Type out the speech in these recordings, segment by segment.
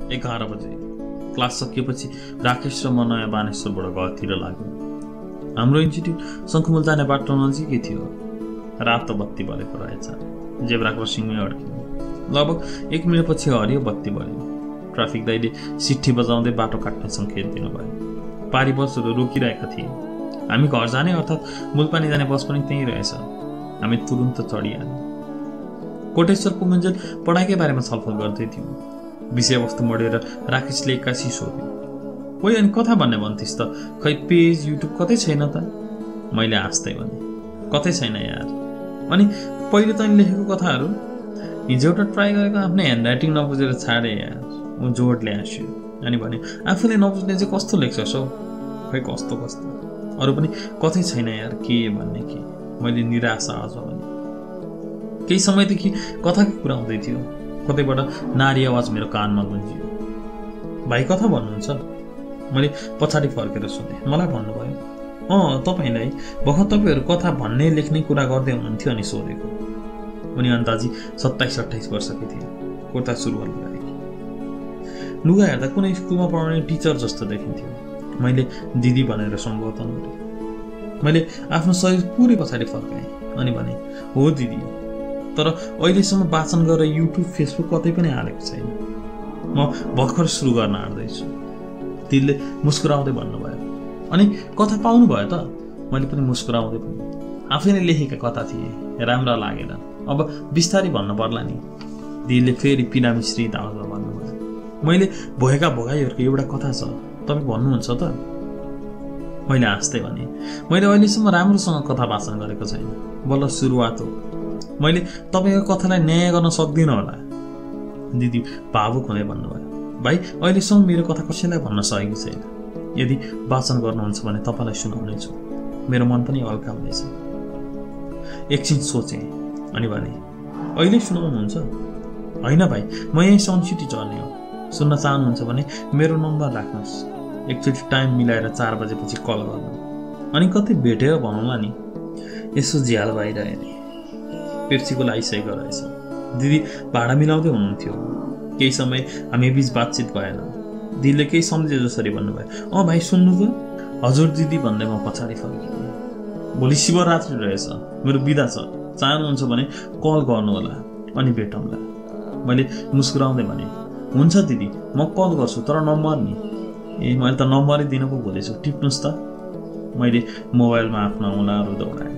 11 बजे क्लास सकिएपछि राकेश र म नयाँ बानेश्वरबाट घरतिर लाग्यौँ। हाम्रो इन्स्टिट्युट शङ्खुमुल जाने बाटो नजिकै थियो। रातो बत्ती बलेको रहेछ। जेब्रा क्रसिङमै अड्क्यौँ। लगभग 1 मिनटपछि हरियो बत्ती बल्यो। ट्राफिक दाइले सिट्ठी बजाउँदै बाटो काट्ने सङ्केत दिनुभयो। पारी बसहरू रोकिरहेका थिए। हामी घर जाने अर्थात् मूलपानी जाने बस पनि त्यहीँ रहेछ। हामी तुरुन्त चढिहाल्यौँ। कोटेश्वर पुगुन्जेल पढाइकै बारेमा छलफल गर्दै थियौँ। विषयवस्तु मोडेर राकेशले एक्कासी सोध्यो, ओइ अनि कथा भन्ने भन्थिस् त, खै पेज युट्युब कतै छैन त? मैले हाँस्दै भने, कतै छैन यार। अनि पहिले तैँले लेखेको कथाहरू? हिजो एउटा ट्राई गरेको आफ्नै ह्यान्ड राइटिङ नबुझेर छाडे यार। ऊ जोडले हाँस्यो अनि भन्यो, आफूले नबुझ्ने चाहिँ कस्तो लेख्छस् हौ? खै कस्तो कस्तो, अरू पनि कतै छैन यार, के भन्ने के? मैले निराशा अझ भने। केही समयदेखि कथाकै कुरा हुँदै थियो। कतैबाट नारी आवाज मेरो कानमा गुन्जियो, भाइ कथा भन्नुहुन्छ? मैले पछाडि फर्केर सोधेँ। मलाई भन्नुभयो, तपाईँलाई भर्खर तपाईँहरू कथा भन्ने लेख्ने कुरा गर्दै हुनुहुन्थ्यो अनि सोधेको। उनी अन्दाजी 27-28 वर्षकी थिए। कुर्ता सुरुवाल गरेकी। लुगा हेर्दा कुनै स्कुलमा पढाउने टिचर जस्तो देखिन्थ्यो। मैले दिदी भनेर सम्बोधन गरेँ। मैले आफ्नो शरीर पुरै पछाडि फर्काएँ अनि भने, हो दिदी, तर अहिलेसम्म वाचन गरेर युट्युब फेसबुक कतै पनि हालेको छैन। म भर्खर सुरु गर्न आँट्दैछु। दिदीले मुस्कुराउँदै भन्नुभयो, अनि कथा पाउनुभयो त? मैले पनि मुस्कुराउँदै भने, आफै नै लेखेका कथा थिए, राम्रा लागेन, अब बिस्तारै भन्नु पर्ला नि। दिदीले फेरि पीडा मिश्रित आवाजमा भन्नुभयो, मैले भएका भोगाईहरूको एउटा कथा छ, तपाईँ भन्नुहुन्छ त? मैले हाँस्दै भने, मैले अहिलेसम्म राम्रोसँग कथा वाचन गरेको छैन, बल्ल सुरुवात हो। मैले तपाईँको कथालाई न्याय गर्न सक्दिनँ होला। दिदी भावुक हुँदै भन्नुभयो, भाइ अहिलेसम्म मेरो कथा कसैलाई भन्न सकेको छैन। यदि वाचन गर्नुहुन्छ भने तपाईँलाई सुनाउनेछु। मेरो मन पनि हल्का हुनेछ। एकछिन सोचेँ अनि भने, अहिले सुनाउनुहुन्छ? होइन भाइ, म यहीँ सनसिटी चढ्ने हो। सुन्न चाहनुहुन्छ भने मेरो नम्बर राख्नुहोस्। एकचोटि टाइम मिलाएर 4 बजेपछि कल गर्नु। अनि कतै भेटेर भनौँला नि। यसो झ्याल बाहिर हेर्ने। पेप्सीको लागिसकेको रहेछ। दिदी भाडा मिलाउँदै हुनुहुन्थ्यो। केही समय हामी बीच बातचित भएन। दिदीले केही सम्झे जसरी भन्नुभयो, भाइ सुन्नु त? हजुर दिदी भन्दै म पछाडि फर्किएँ। भोलि शिवरात्रि रहेछ, मेरो बिदा छ, चाहनुहुन्छ भने कल गर्नु होला अनि भेटौँला। मैले मुस्कुराउँदै भने, हुन्छ दिदी, म कल गर्छु, तर नम्बर नि? मैले त नम्बरै दिन पो भुलेछु, टिप्नुहोस् त। मैले मोबाइलमा आफ्नो औँलाहरू दौडाएँ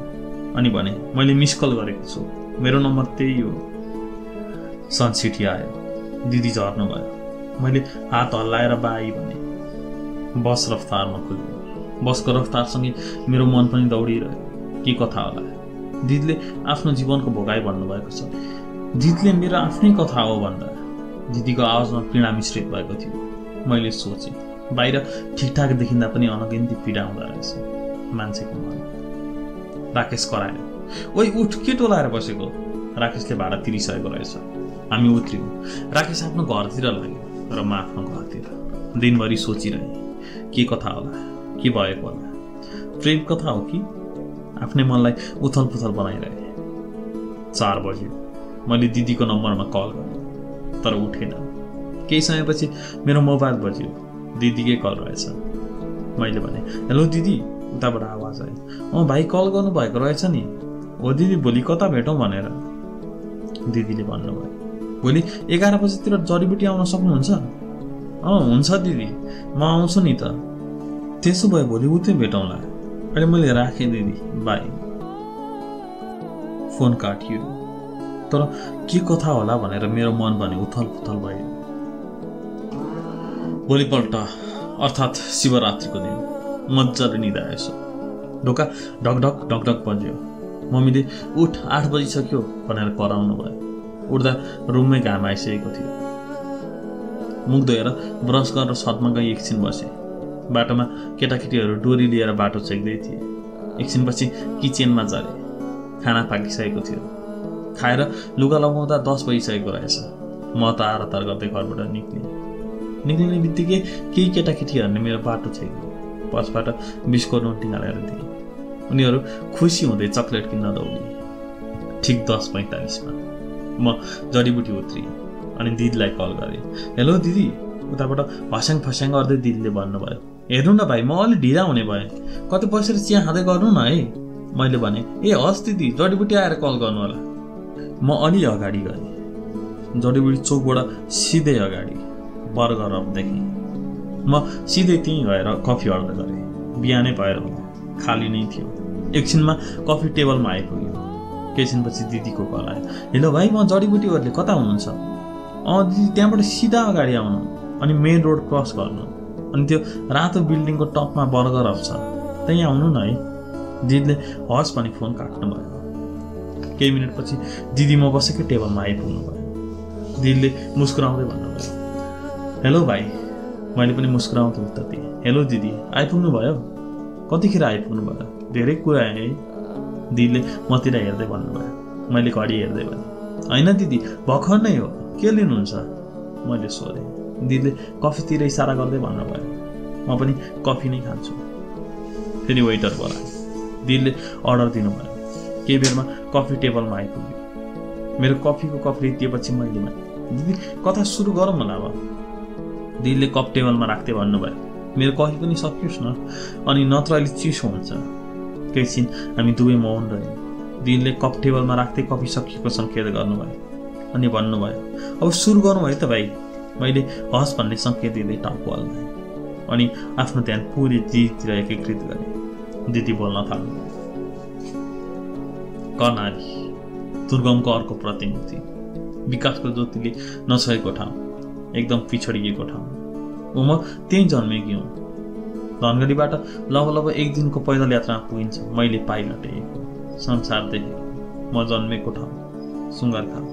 अनि भने, मैले मिस कल गरेको छु, मेरो नम्बर त्यही हो। सनसिटी आयो। दिदी झर्नु भयो। मैले हात हल्लाएर बाई भने। बस रफ्तारमा खुल्यो। बसको रफ्तारसँगै मेरो मन पनि दौडिरह्यो। के कथा होला? दिदीले आफ्नो जीवनको भोगाई भन्नुभएको छ। दिदीले मेरो आफ्नै कथा हो भन्दा दिदीको आवाजमा पीडा मिश्रित भएको थियो। मैले सोचेँ, बाहिर ठिकठाक देखिँदा पनि अनगिन्ती पीडा हुँदो रहेछ मान्छेको मन। राकेश करायो, ओइ उठ, के टोलाएर बसेको? राकेशले भाडा तिरिसकेको रहेछ। हामी उत्रियौँ। राकेश आफ्नो घरतिर लाग्यो र म आफ्नो घरतिर। दिनभरि सोचिरहेँ, के कथा होला, के भएको होला? प्रेम कथा हो कि? आफ्नै मनलाई उथल पुथल बनाइरहेँ। 4 बज्यो। मैले दिदीको नम्बरमा कल गरेँ, तर उठेन। केही समयपछि मेरो मोबाइल बज्यो। दिदीकै कल रहेछ। मैले भने, हेलो दिदी। उताबाट आवाज आयो, भाइ कल गर्नुभएको रहेछ नि? हो दिदी, भोलि कता भेटौँ भनेर। दिदीले भन्नुभयो, भोलि 11 बजीतिर जडीबुटी आउन सक्नुहुन्छ? हुन्छ दिदी, म आउँछु नि त। त्यसो भए भोलि उतै भेटौँला। अहिले मैले राखेँ दिदी, बाई। फोन काटियो। तर के कथा होला भनेर मेरो मन भने उथल पुथल भयो। भोलिपल्ट अर्थात् शिवरात्रिको दिन मजाले निदा आएछ। ढोका ढकढक ढकढक बज्यो। मम्मीले उठ 8 बजिसक्यो भनेर कराउनु भयो। उठ्दा रुममै घाम आइसकेको थियो। मुख धोएर ब्रस गरेर छतमा गई एकछिन बसेँ। बाटोमा केटाकेटीहरू डोरी लिएर बाटो चेक्दै थिए। एकछिनपछि किचनमा झरेँ। खाना पाकिसकेको थियो। खाएर लुगा लगाउँदा 10 बजिसकेको रहेछ। म तार गर्दै घरबाट निक्लिने बित्तिकै केही केटाकेटीहरूले मेरो बाटो छेक्यो। पछबाट बिस्कुट रोटी हालेर दिए। उनीहरू खुसी हुँदै चक्लेट किन्न दौडिए। ठिक 10:45 मा म जडीबुटी उत्रिएँ अनि दिदीलाई कल गरेँ, हेलो दिदी, उताबाट भस्याङ फस्याङ गर्दै दिदीले भन्नुभयो, हेर्नु न भाइ, म अलि ढिला हुने भएँ, कतै बसेर चिया खाँदै गर्नु न है। मैले भने, ए हस् दिदी, जडीबुटी आएर कल गर्नु होला। म अलि अगाडि गएँ, जडीबुटी चोकबाट सिधै अगाडि बर्गर अफ देखेँ। म सिधै त्यहीँ गएर कफी अर्डर गरेँ। बिहानै भएर होला, खाली नै थियो। एकछिनमा कफी टेबलमा आइपुग्यो। एकछिनपछि दिदीको कल आयो, हेलो भाइ, म जडीबुटीहरूले कता हुनुहुन्छ? दिदी त्यहाँबाट सिधा अगाडि आउनु, अनि मेन रोड क्रस गर्नु, अनि त्यो रातो बिल्डिङको टपमा बर्गर अफ छ, त्यहीँ आउनु न है। दिदीले हस् भने फोन काट्नु भयो। केही मिनटपछि दिदी म बसेकै टेबलमा आइपुग्नु भयो। दिदीले मुस्कुराउँदै भन्नुभयो, हेलो भाइ। मैले पनि मुस्कुराउँदै उत्तर दिएँ, हेलो दिदी, आइपुग्नु भयो? कतिखेर आइपुग्नु भयो? धेरै कुरा है। दिदीले मतिर हेर्दै भन्नुभयो। मैले घडी हेर्दै भने, होइन दिदी, भर्खर नै हो, के लिनुहुन्छ? मैले सोधेँ। दिदीले कफीतिर इसारा गर्दै भन्नुभयो, म पनि कफी नै खान्छु। फेरि वेटर बोलायो। दिदीले अर्डर दिनुभयो। केही बेरमा कफी टेबलमा आइपुग्यो। मेरो कफीको कप रितिएपछि मैले भने, दिदी कथा सुरु गरौँ होला अब। दिदीले कप टेबलमा राख्दै भन्नुभयो, मेरो कफी पनि सकियोस् न, अनि नत्र अहिले चिसो हुन्छ। एकैछिन हामी दुवै मौन रह्यौँ। दिदीले कप टेबलमा राख्दै कफी सकिएको सङ्केत गर्नुभयो अनि भन्नुभयो, अब सुरु गरौँ है त भाइ। मैले हस् भन्ने सङ्केत दिँदै टाउको हल्लाएँ अनि आफ्नो ध्यान पुरै दिदीतिर एकीकृत गरेँ। दिदी बोल्न थाल्नु, कर्णाली दुर्गमको अर्को प्रतिनिधि, विकासको ज्योतिले नछोएको ठाउँ, एकदम पिछडिएको ठाउँ। म त्यहीँ जन्मेकी हुँ। धनगढीबाट लगभग एक दिनको पैदल यात्रामा पुगिन्छ। मैले पाइलट हेरेको, संसार देखेको, म जन्मेको ठाउँ सुँगरखाल।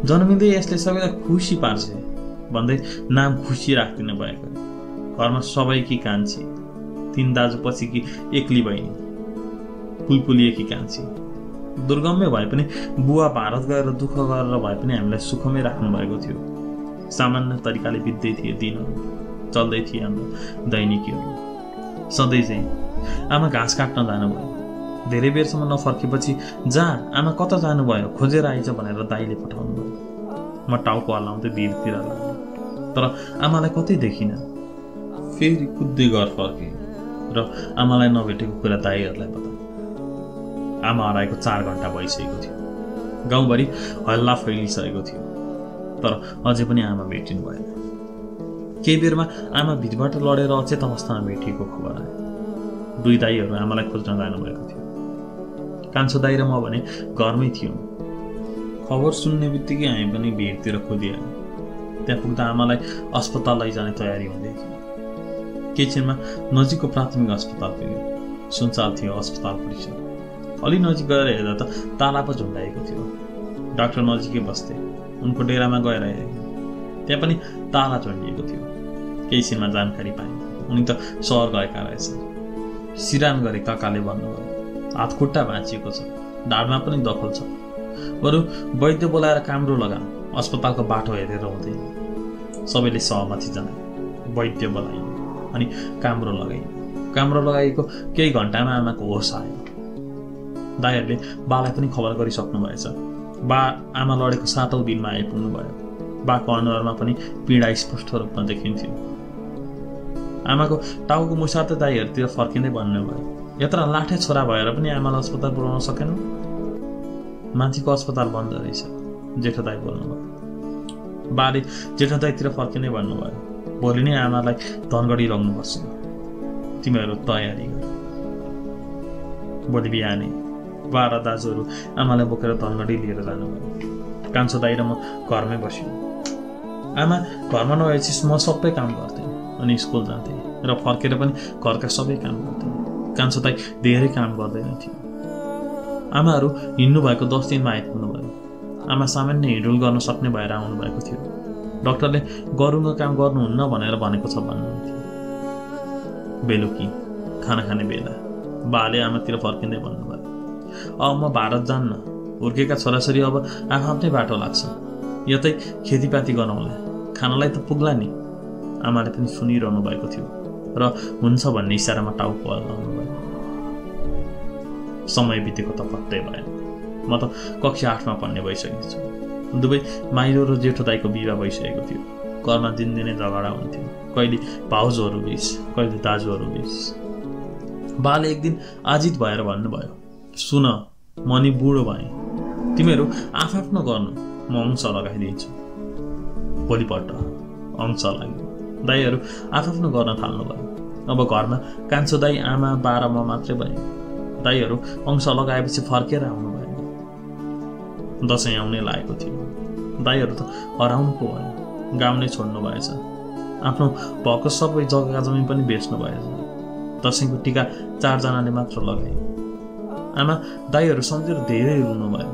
जन्मिँदै यसले सबैलाई खुसी पार्छ भन्दै नाम खुसी राखिदिनु भएको। घरमा सबैकी कान्छी, 3 दाजुपछि कि एक्ली बहिनी, पुलपुलिएकी कान्छी। दुर्गममै भए पनि बुवा भारत गएर दुःख गरेर भए पनि हामीलाई सुखमै राख्नु भएको थियो। सामान्य तरिकाले बित्दै थिए दिनहरू, चल्दै थिए हाम्रो दैनिकीहरू। सधैँ चाहिँ आमा घाँस काट्न जानुभयो। धेरै बेरसम्म नफर्केपछि, जा आमा कता जानुभयो, खोजेर आइज भनेर दाइले पठाउनु भयो। म टाउको हल्लाउँदै दिदीतिर लागेँ, तर आमालाई कतै देखिनँ। फेरि कुद्दै घर फर्केँ र आमालाई नभेटेको कुरा दाइहरूलाई बताएँ। आमा हराएको 4 घन्टा भइसकेको थियो। गाउँभरि हल्ला फैलिसकेको थियो, तर अझै पनि आमा भेटिनु भएन। केही बेरमा आमा भित्रबाट लडेर अचेत अवस्थामा भेटिएको खबर आयो। 2 दाइहरू आमालाई खोज्न जानुभएको थियो। कान्छो दाइ र म भने घरमै थियौँ। खबर सुन्ने बित्तिकै हामी पनि भिडतिर कुदिहाल्यौँ। त्यहाँ पुग्दा आमालाई अस्पताल लैजाने तयारी हुँदै थियो। केही क्षणमा नजिकको प्राथमिक अस्पताल पुग्यो। सुनचाल थियो अस्पताल परिसर। अलि नजिक गएर हेर्दा त ताला पो झुन्डाएको थियो। डाक्टर नजिकै बस्थे। उनको डेरामा गएर हेरेँ, त्यहाँ पनि ताला झुन्डिएको थियो। केही क्षणमा जानकारी पाएँ, उनी त सहर गएका रहेछन्। सिरान गरे काकाले भन्नुभयो, हात खुट्टा भाँचिएको छ, ढाडमा पनि दखल छ, बरु वैद्य बोलाएर काम्रो लगाऊ, अस्पतालको बाटो हेरेर हुँदैन। सबैले सहमति जनाए। वैद्य बोलाइयो अनि काम्रो लगाइयो। काम्रो लगाइएको केही घन्टामा आमाको होस आयो। दाइहरूले बालाई पनि खबर गरिसक्नु भएछ। बा आमा लडेको 7औं दिनमा आइपुग्नु भयो। बाको अनुहारमा पनि पीडा स्पष्ट रूपमा देखिन्थ्यो। आमाको टाउको मुसार्दै दाइहरूतिर फर्किँदै भन्नुभयो, यत्र लाठे छोरा भएर पनि आमालाई अस्पताल पुर्याउन सकेनौ? माथिको अस्पताल बन्द रहेछ, जेठो दाइ बोल्नुभयो। बाले जेठो दाइतिर फर्किँदै भन्नुभयो, भोलि नै आमालाई धनगढी लग्नुपर्छ, तिमीहरू तयारी गर। भोलि बिहानै बा र दाजुहरू आमालाई बोकेर धनगढी लिएर जानुभयो। कान्छो दाइ र म घरमै बस्यौँ। आमा घरमा नभएपछि म सबै काम गर्थेँ अनि स्कुल जान्थेँ र फर्केर पनि घरका सबै काम गर्थेँ। कान्छो दाइ धेरै काम गर्दैन थियो। आमाहरू हिँड्नु भएको 10 दिनमा आइपुग्नु भयो। आमा सामान्य हिँडुल गर्न सक्ने भएर आउनु भएको थियो। डाक्टरले गरुङको काम गर्नुहुन्न भनेर भनेको छ भन्नुहुन्थ्यो। बेलुकी खाना खाने बेला बाले आमातिर फर्किँदै भन्नुभयो, अब म भारत जान्न, हुर्केका छोराछोरी अब आफ्नै बाटो लाग्छ, यतै खेतीपाती गरौँला, खानालाई त पुग्ला नि। आमाले पनि सुनिरहनु भएको थियो र हुन्छ भन्ने इसारामा टाउको हल्लाउनु भयो। समय बितेको त पत्तै भएन। म त कक्षा 8मा पढ्ने भइसकेको छु। दुवै माइलो र जेठो दाइको विवाह भइसकेको थियो। घरमा दिनदिनै झगडा हुन्थ्यो, कहिले भाउजूहरू बीच, कहिले दाजुहरू बीच। बाले एक दिन आजित भएर भन्नुभयो, सुन म नि बुढो भएँ, तिमीहरू आफ्नो गर्नु, म अंश लगाइदिन्छु। भोलिपल्ट अंश लाग्यो, दाईहरू आफ्नो गर्न थाल्नुभयो। अब घरमा कान्छो दाई, आमा, बाह्र म मात्रै भए। दाईहरू अंश लगाएपछि फर्केर आउनु भयो। दसैँ आउनै लागेको थियो, दाईहरू त हराउनु पो भयो, गाउँ नै छोड्नु भएछ, आफ्नो भएको सबै जग्गा जमिन पनि बेच्नु भएछ। दसैँको टिका 4 जनाले मात्र लगाए। आमा दाईहरू सम्झेर धेरै रुनु भयो।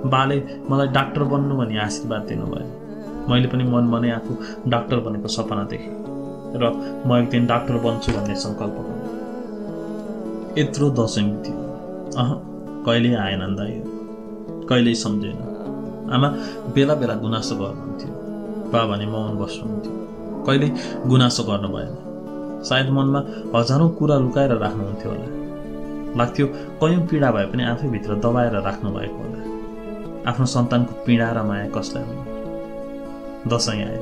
बाले मलाई डाक्टर बन्नु भनी आशीर्वाद दिनुभयो। मैले पनि मनमनै आफू डाक्टर बनेको सपना देखेँ र म एक दिन डाक्टर बन्छु भन्ने सङ्कल्प गरेँ। यत्रो दसैँ थियो, कहिल्यै आएनन् दाईहरू, कहिल्यै सम्झेन। आमा बेला बेला गुनासो गर्नुहुन्थ्यो, बा भने मौन बस्नुहुन्थ्यो, कहिल्यै गुनासो गर्नु भएन। सायद मनमा हजारौँ कुरा लुकाएर राख्नुहुन्थ्यो होला। लाग्थ्यो कयौँ पीडा भए पनि आफैभित्र दबाएर राख्नु भएको होला। आफ्नो सन्तानको पीडा र माया कसलाई हुने। दसैँ आयो,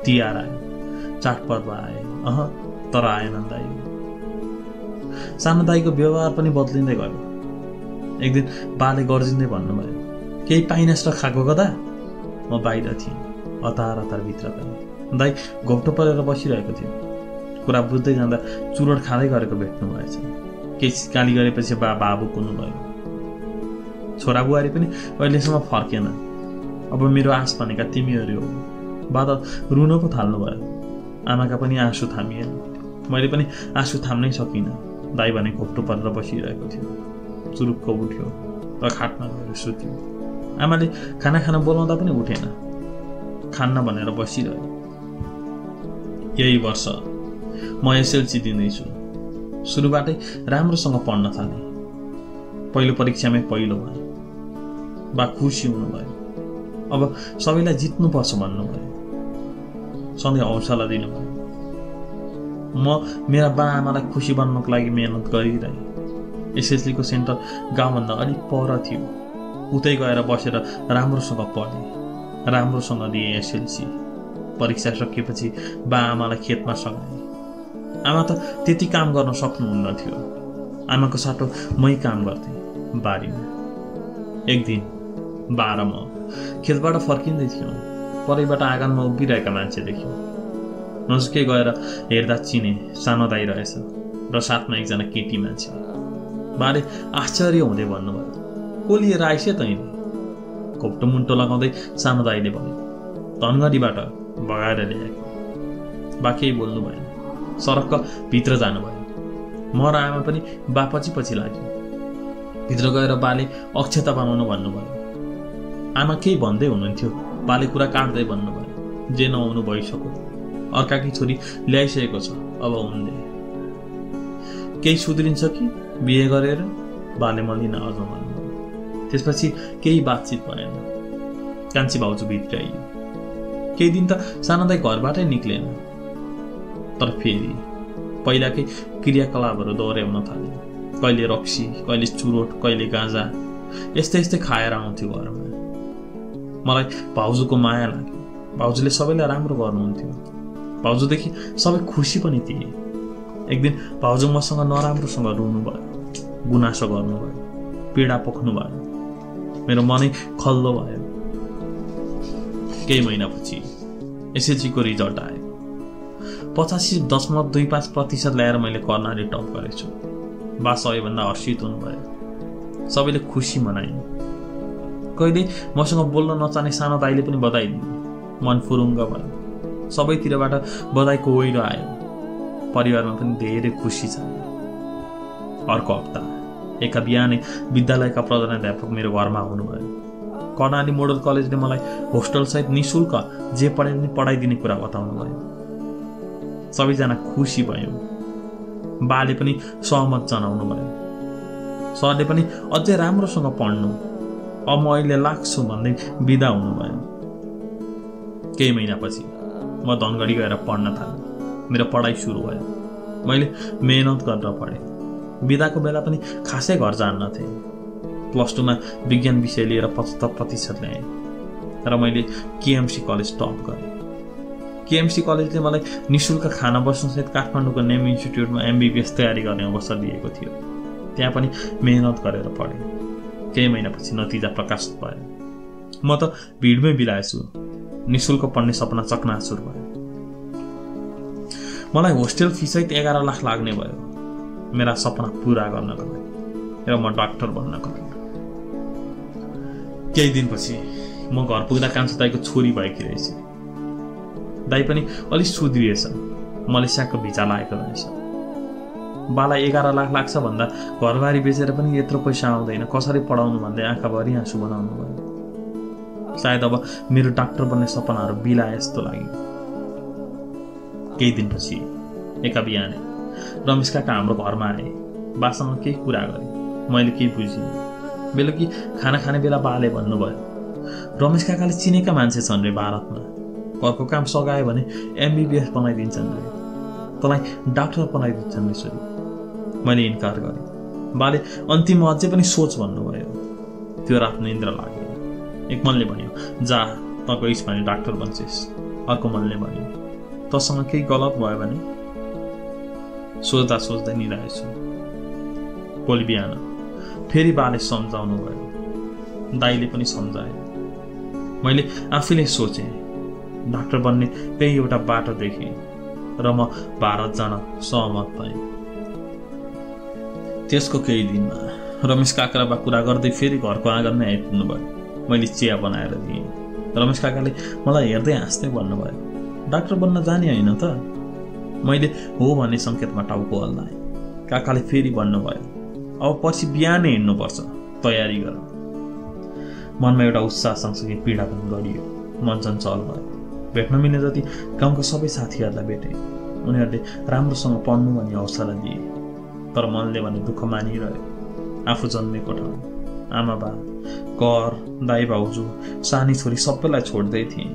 तिहार आयो, चाडपर्व आए, तर आएनन् दाई। सानो दाईको व्यवहार पनि बदलिँदै गयो। एक दिन बाले गर्जिँदै भन्नुभयो, केही पाइनस् र खाएको कता? म बाहिर थिएँ, हतार हतार भित्र गएँ। दाई घोप्टो परेर बसिरहेको थियो। कुरा बुझ्दै जाँदा चुरोट खाँदै गरेको भेट्नु भएछ। केही गाली गरेपछि बाबु कुन्नुभयो। छोरा बुहारी पनि अहिलेसम्म फर्केन। अब मेरो आश भनेका तिमीहरू हो। बा त रुन पो थाल्नुभयो। आमाका पनि आँसु थामिएन। मैले पनि आँसु थाम्नै सकिनँ। दाई भने घोप्टो परेर बसिरहेको थियो। चुरुक्क उठ्यो र खाटमा गएर सुत्यो। आमाले खाना खान बोलाउँदा पनि उठेन, खान्न भनेर बसिरह्यो। यही वर्ष म एसएलसी दिँदैछु। सुरुबाटै राम्रोसँग पढ्न थालेँ। पहिलो परीक्षामै पहिलो भएँ। बा खुसी हुनुभयो। अब सबैलाई जित्नुपर्छ भन्नुभयो। सधैँ हौसला दिनुभयो। म मेरा बा आमालाई खुसी बन्नको लागि मेहनत गरिरहेँ। एसएलसीको सेन्टर गाउँभन्दा अलिक पर थियो। उतै गएर बसेर राम्रोसँग पढेँ, राम्रोसँग दिएँ एसएलसी। परीक्षा सकिएपछि बा आमालाई खेतमा सघाएँ। आमा त त्यति काम गर्न सक्नुहुन्न थियो। आमाको साटो मै काम गर्थेँ बारीमा। एक दिन बा र म खेतबाट फर्किँदै थियौँ। परैबाट आँगनमा उभिरहेका मान्छे देख्यौँ। नजिकै गएर हेर्दा चिने सानो दाई रहेछ र साथमा एकजना केटी मान्छे। बाले आश्चर्य हुँदै भन्नुभयो, को लिएर आइसे तैँले? घोप्टो मुन्टो लगाउँदै सानो दाईले भन्यो, धनगढीबाट बगाएर ल्याएको। बा केही बोल्नु भएन, सरक्क भित्र जानुभयो। म र आमा पनि बा पछि लाग्यौँ। भित्र गएर बाले अक्षता बनाउनु भन्नुभयो। आमा केही भन्दै हुनुहुन्थ्यो। बाले कुरा काट्दै भन्नुभयो, जे नहुनु भइसक्यो, अर्काकी छोरी ल्याइसकेको छ, अब हुँदै केही सुध्रिन्छ कि बिहे गरेर? बाले मलिन अझ भन्नुभयो। त्यसपछि केही बातचित भएन। कान्छी भाउजू भित्र आइयो। केही दिन त सानो दाई घरबाटै निक्लेन। तर फेरि पहिलाकै क्रियाकलापहरू दोहोऱ्याउन थाल्यो। कहिले रक्सी, कहिले चुरोट, कहिले गाँजा, यस्तै खाएर आउँथ्यो घरमा। मलाई भाउजूको माया लाग्यो। भाउजूले सबैलाई राम्रो गर्नुहुन्थ्यो। भाउजूदेखि सबै खुसी पनि थिए। एक दिन भाउजू मसँग नराम्रोसँग रुनु भयो, गुनासो गर्नुभयो, पीडा पोख्नु भयो। मेरो मनै खल्लो भयो। केही महिनापछि एसएलसीको रिजल्ट आयो। 85.25% ल्याएर मैले कर्णाली टप गरेछु। बा सबैभन्दा हर्षित हुनुभयो। सबैले खुसी मनाए। कहिले मसँग बोल्न नचाहने सानो दाईले पनि बधाई दियो। मन फुरुङ्ग भयो। सबैतिरबाट बधाईको ओइरो आयो। परिवारमा पनि धेरै खुसी छ। अर्को हप्ता एका बिहानै विद्यालयका प्रधानाध्यापक मेरो घरमा आउनुभयो। कर्णाली मोडल कलेजले मलाई होस्टलसहित निःशुल्क जे पढाइ पनि पढाइदिने कुरा बताउनु भयो। सबैजना खुसी भयो। बाले पनि सहमत जनाउनु भयो। सरले पनि अझै राम्रोसँग पढ्नु, अब म अहिले लाग्छु भन्दै बिदा हुनुभयो। केही महिनापछि म धनगढी गएर पढ्न थालेँ। मेरो पढाइ सुरु भयो। मैले मेहनत गरेर पढेँ। बिदाको बेला पनि खासै घर जान्नथेँ। +2मा विज्ञान विषय लिएर 75% ल्याएँ र मैले केएमसी कलेज टप गरेँ। केएमसी कलेजले मलाई निःशुल्क खाना बस्नुसहित काठमाडौँको नेम इन्स्टिट्युटमा MBBS तयारी गर्ने अवसर दिएको थियो। त्यहाँ पनि मेहनत गरेर पढेँ। केही महिनापछि नतिजा प्रकाशित भयो। म त भिडमै बिलाएछु। निःशुल्क पढ्ने सपना चकनाचुर भयो। मलाई होस्टेल फी सहित 11 लाख लाग्ने भयो मेरा सपना पूरा गर्नको लागि र म डाक्टर बन्नको लागि। केही दिनपछि म घर पुग्दा कान्छो दाइको छोरी भएकी रहेछ। दाइ पनि अलि सुध्रिएछ। मलेसियाको भिजा लागेको रहेछ। बालाई 11 लाख लाग्छ भन्दा घरबारी बेचेर पनि यत्रो पैसा आउँदैन, कसरी पढाउनु भन्दै आँखाभरि आँसु बनाउनु भयो। सायद अब मेरो डाक्टर बन्ने सपनाहरू बिलाए जस्तो लाग्यो। केही दिनपछि एका बिहानै रमेश काका हाम्रो घरमा आए। बासँग केही कुरा गरे। मैले केही बुझिनँ। बेलुकी खाना खाने बेला बाले भन्नुभयो, रमेश काकाले चिनेका मान्छे छन् रे भारतमा। घरको काम सघायो भने MBBS बनाइदिन्छन् रे, तँलाई डाक्टर बनाइदिन्छन् रे छोरी। मैले इन्कार गरेँ। बाले अन्तिममा अझै पनि सोच भन्नुभयो। त्यो रात निन्द्रा लागेन। एक मनले भन्यो, जा त गइस् भने डाक्टर बन्छेस्। अर्को मनले भन्यो, तसँग केही गलत भयो भने? सोच्दा सोच्दै निराएछु। भोलि बिहान फेरि बाले सम्झाउनु भयो। दाइले पनि सम्झाए। मैले आफैले सोचेँ, डाक्टर बन्ने त्यही एउटा बाटो देखेँ र म भारत जान सहमत भएँ। त्यसको केही दिनमा रमेश काकाबा कुरा गर्दै फेरि घरको आँगनमै आइपुग्नु भयो। मैले चिया बनाएर दिएँ। रमेश काकाले मलाई हेर्दै हाँस्दै भन्नुभयो, डाक्टर बन्न जाने होइन त? मैले हो भन्ने सङ्केतमा टाउको हल्लाएँ। काकाले फेरि भन्नुभयो, अब पछि बिहानै हिँड्नुपर्छ, तयारी गर। मनमा एउटा उत्साह सँगसँगै पीडा पनि गरियो। मन चञ्चल भयो। भेट्न मिल्ने जति गाउँका सबै साथीहरूलाई भेटेँ। उनीहरूले राम्रोसँग पढ्नु भन्ने हौसला दिए। तर मनले भने दुःख मानिरह्यो। आफू जन्मेको ठाउँ, आमा बा, घर, दाइ भाउजू, सानी छोरी सबैलाई छोड्दै थिएँ।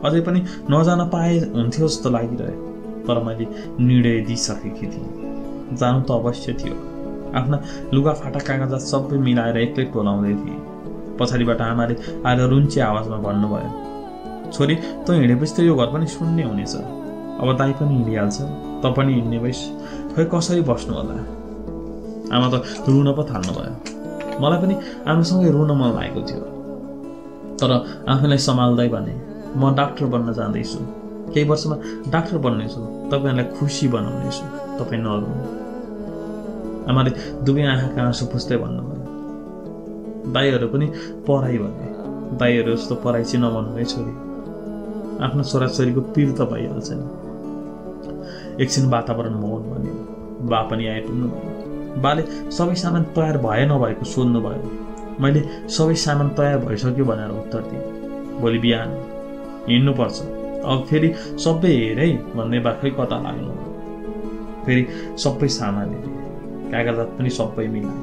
अझै पनि नजान पाए हुन्थ्यो जस्तो लागिरह्यो। तर मैले निर्णय दिइसकेकी थिएँ। जानु त अवश्य थियो। आफ्ना लुगाफाटा कागजात सबै मिलाएर एक्लै टोलाउँदै थिएँ। पछाडिबाट आमाले आएर रुन्चे आवाजमा भन्नुभयो, छोरी तँ हिँडेपछि त यो घर पनि शून्य हुनेछ। अब दाइ पनि हिँडिहाल्छ, त पनि हिँड्ने भइस्, खै कसरी बस्नु होला? आमा त रुन पो थाल्नुभयो। मलाई पनि आमासँगै रुन मन लागेको थियो। तर आफैलाई सम्हाल्दै भने, म डाक्टर बन्न जाँदैछु। केही वर्षमा डाक्टर बन्नेछु। तपाईँहरूलाई खुसी बनाउनेछु। तपाईँ नरुनु। आमाले दुवै आँखाका आँसु पुस्दै भन्नुभयो। दाइहरू पनि पढाइ भने। दाइहरू जस्तो पढाइ चाहिँ नभन्नु है छोरी। आफ्नो छोराछोरीको पीर त भइहाल्छ नि। एकछिन वातावरण मौन बन्यो। बा पनि आइपुग्नु भयो। बाले सबै सामान तयार भए नभएको सोध्नुभयो। मैले सबै सामान तयार भइसक्यो भनेर उत्तर दिएँ। भोलि बिहान हिँड्नुपर्छ, अब फेरि सबै हेरे भन्ने बाखै कता लाग्नु। फेरि सबै सामान हेरे, कागजात पनि सबै मिलाए।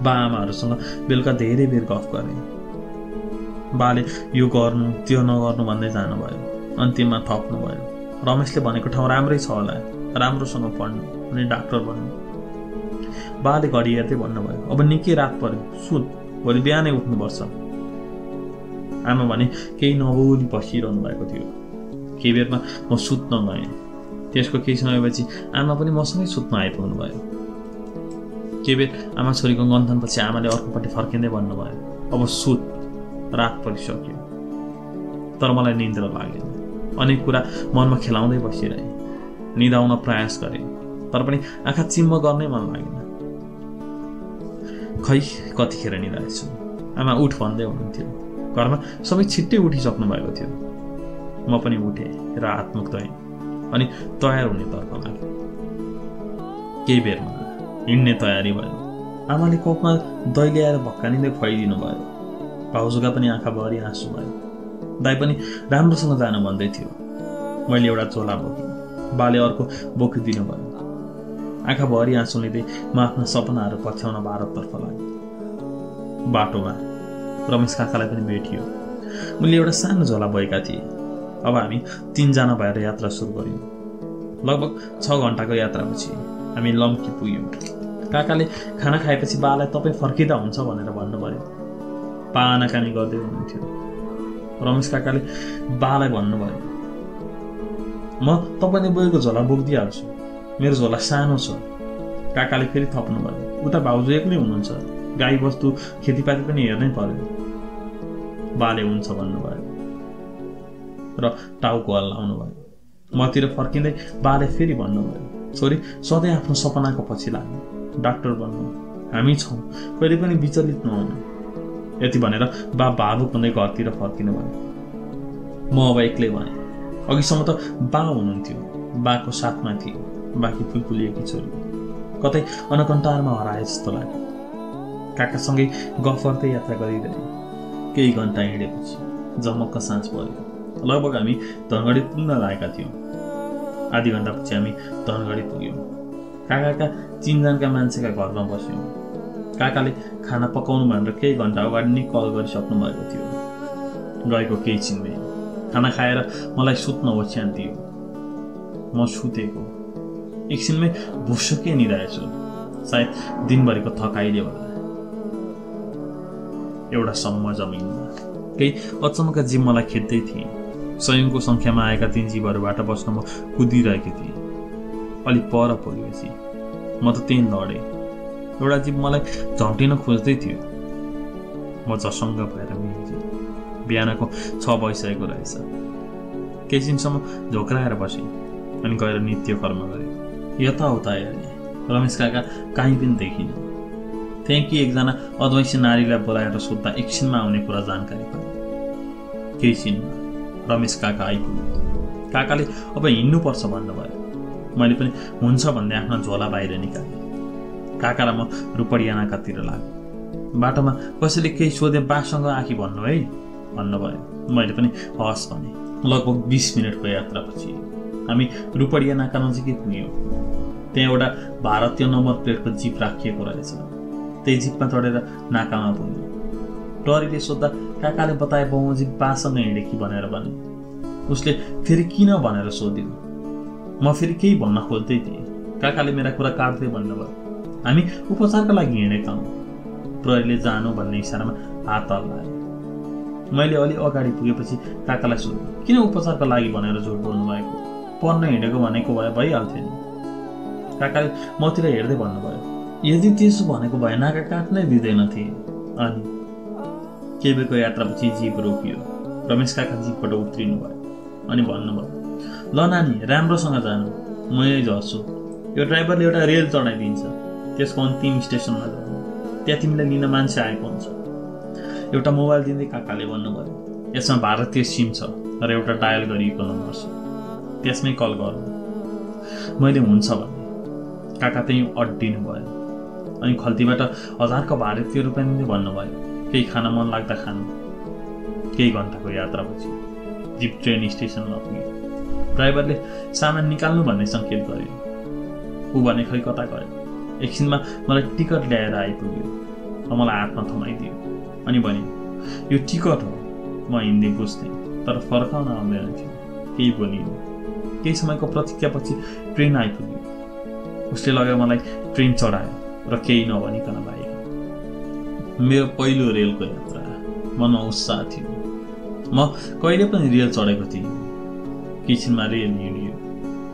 बा आमाहरूसँग बेलुका धेरै बेर गफ गरेँ। बाले यो गर्नु त्यो नगर्नु भन्दै जानुभयो। अन्तिममा थप्नुभयो, रमेशले भनेको ठाउँ राम्रै छ होला, राम्रोसँग पढ्नु अनि डाक्टर बन्नु। बाले घडी हेर्दै भन्नुभयो, अब निकै रात पर्यो, सुत, भोलि बिहानै उठ्नुपर्छ। आमा भने केही नबोली बसिरहनु भएको थियो। केही बेरमा म सुत्न गएँ। त्यसको केही समयपछि आमा पनि मसँगै सुत्न आइपुग्नु भयो। केही बेर आमा छोरीको गन्थनपछि आमाले अर्कोपट्टि फर्किँदै भन्नुभयो, अब सुत, रात परिसक्यो। तर मलाई निन्द्रा लागेन। अनेक कुरा मनमा खेलाउँदै बसिरहेँ। निदाउन प्रयास गरेँ, तर पनि आँखा चिम्म गर्नै मन लागेन। खै कतिखेर निदाएछु। आमा उठ भन्दै हुनुहुन्थ्यो। घरमा सबै छिट्टै उठिसक्नु भएको थियो। म पनि उठेँ र हात मुख धोएँ अनि तयार हुने तर्फ लागेँ। केही बेरमा हिँड्ने तयारी भयो। आमाले कोपमा दही ल्याएर भक्कानिँदै खुवाइदिनु भयो। भाउजूका पनि आँखाभरि आँसु भयो। दाइ पनि राम्रोसँग जानु भन्दै थियो। मैले एउटा झोला बोकेँ। बाले अर्को बोकिदिनु भयो। आँखाभरि आँसु लिँदै म आफ्ना सपनाहरू पछ्याउन भारततर्फ लागेँ। बाटोमा रमेश काकालाई पनि भेटियो। उनले एउटा सानो झोला बोकेका थिए। अब हामी 3 जना भएर यात्रा सुरु गर्यौँ। लगभग 6 घन्टाको यात्रापछि हामी लम्की पुग्यौँ। काकाले खाना खाएपछि बालाई तपाईँ फर्किँदा हुन्छ भनेर भन्नुभयो। पा आनाकानी गर्दै हुनुहुन्थ्यो। रमेश काकाले बालाई भन्नुभयो, म तपाईँले बोकेको झोला बोकिदिइहाल्छु, मेरो झोला सानो छ। काकाले फेरि थप्नुभयो, उता भाउजू एक्लै हुनुहुन्छ, गाई वस्तु खेतीपाती पनि हेर्नै पर्यो। बाले हुन्छ भन्नुभयो र टाउको हल्लाउनु भयो। मतिर फर्किँदै बाले फेरि भन्नुभयो, छोरी सधैँ आफ्नो सपनाको पछि लाग्नु, डाक्टर बन्नु, हामी छौँ, कहिले पनि विचलित नहुनु। यति भनेर बा भावुक हुँदै घरतिर फर्किनु भयो। म अब एक्लै भएँ। अघिसम्म त बा हुनुहुन्थ्यो, बाको साथमा थियो, बाकी फुलफुलिएकी छोरी कतै अनकन्टारमा हराए जस्तो लाग्यो। काकासँगै गफ गर्दै यात्रा गरिरहे। केही घन्टा हिँडेपछि जमक्क साँझ पर्यो। लगभग हामी धनगढी पुग्न लागेका थियौँ। आधी घन्टापछि हामी धनगढी पुग्यौँ। काकाका चिनजानका मान्छेका घरमा बस्यौँ। काकाले खाना पकाउनु भनेर केही घन्टा अगाडि नै कल गरिसक्नु भएको थियो। गएको केही छिन्दै खाना खाएर मलाई सुत्न ओछ्यान दियो। म सुतेको एकछिनमै भुसुकै निदाएछु। सायद दिनभरिको थकाइले होला। एउटा सम्म जमिनमा केही अचम्मका जीव मलाई खेद्दै थिए। सयौंको संख्यामा आएका ती जीवहरूबाट बस्न म कुदिरहेकी थिएँ। अलिक पर पुगेपछि म त त्यहीँ लडेँ। एउटा जीव मलाई झम्टिन खोज्दै थियो। म झसङ्ग भएर मिल्थेँ। बिहानको 6 बजिसकेको रहेछ। केही दिनसम्म झोक्राएर बसेँ अनि गएर नित्य कर्म गरेँ। यताउता हेरेँ। रमेश काका कहीँ पनि देखिनँ। त्यहाँ कि एकजना अद्वैसी नारीलाई बोलाएर सोद्धा एकछिनमा आउने कुरा जानकारी पाएँ। केही छिनमा रमेश काका आइपुग्यो। काकाले अब हिँड्नुपर्छ भन्नुभयो। मैले पनि हुन्छ भन्दै आफ्नो झोला बाहिर निकालेँ। काका र म रुपडिया नाकातिर लाग्यो। बाटोमा कसैले केही सोधे बासँग आखी भन्नु है भन्नुभयो। मैले पनि हस् भने। लगभग 20 मिनटको यात्रापछि हामी रुपडिया नाका नजिकै पुग्यौँ। त्यहाँ एउटा भारतीय नम्बर प्लेटको जिप राखिएको रहेछ। त्यही जिपमा चढेर नाकामा पुग्यौँ। टरीले सोद्धा काकाले बताए बमोजिम बासँग हिँडे कि भनेर भने। उसले फेरि किन भनेर सोध्यो। म फेरि केही भन्न खोज्दै थिएँ। काकाले मेरा कुरा काट्दै भन्नुभयो, हामी उपचारका लागि हिँडेका हौँ। प्रहरीले जानु भन्ने इसारामा हात हल्लायो। मैले अलि अगाडि पुगेपछि काकालाई सोधेँ, किन उपचारका लागि भनेर झुट बोल्नु भएको? पढ्न हिँडेको भनेको भए भइहाल्थ्यो नि। काकाले मतिर हेर्दै भन्नुभयो, यदि त्यसो भनेको भए नाका काट्नै दिँदैनथे। अनि केही बेरको यात्रापछि जिप रोकियो। रमेश काका जिपबाट उत्रिनु भयो अनि भन्नुभयो, ल नानी राम्रोसँग जानु, म यही झर्छु। यो ड्राइभरले एउटा रेल चढाइदिन्छ, त्यसको अन्तिम स्टेसनमा जानु, त्यहाँ तिमीलाई लिन मान्छे आएको हुन्छ। एउटा मोबाइल दिँदै काकाले भन्नुभयो, यसमा भारतीय सिम छ र एउटा डायल गरिएको नम्बर छ, त्यसमै कल गर्नु। मैले हुन्छ भने। काका त्यहीँ अड्डिनु भयो अनि खल्तीबाट 1000 भारतीय रुपियाँ दिँदै भन्नुभयो, केही खान मन लाग्दा खानु। केही घन्टाको यात्रापछि जिप ट्रेन स्टेसनमा पुग्यो। ड्राइभरले सामान निकाल्नु भन्ने सङ्केत गर्यो। ऊ भने खै कता गयो। एकछिनमा मलाई टिकट ल्याएर आइपुग्यो र मलाई हातमा थमाइदियो अनि भन्यो, यो टिकट हो। म हिन्दी बुझ्थेँ तर फर्काउन आउँदैन थियो। केही बोलियो। केही समयको प्रतीक्षापछि ट्रेन आइपुग्यो। उसले लगेर मलाई ट्रेन चढायो र केही नभनिकन बाहिर। मेरो पहिलो रेलको यात्रा। मनमा उत्साह थियो। म कहिले पनि रेल चढेको थिएँ। किचनमा रेल हिँडियो।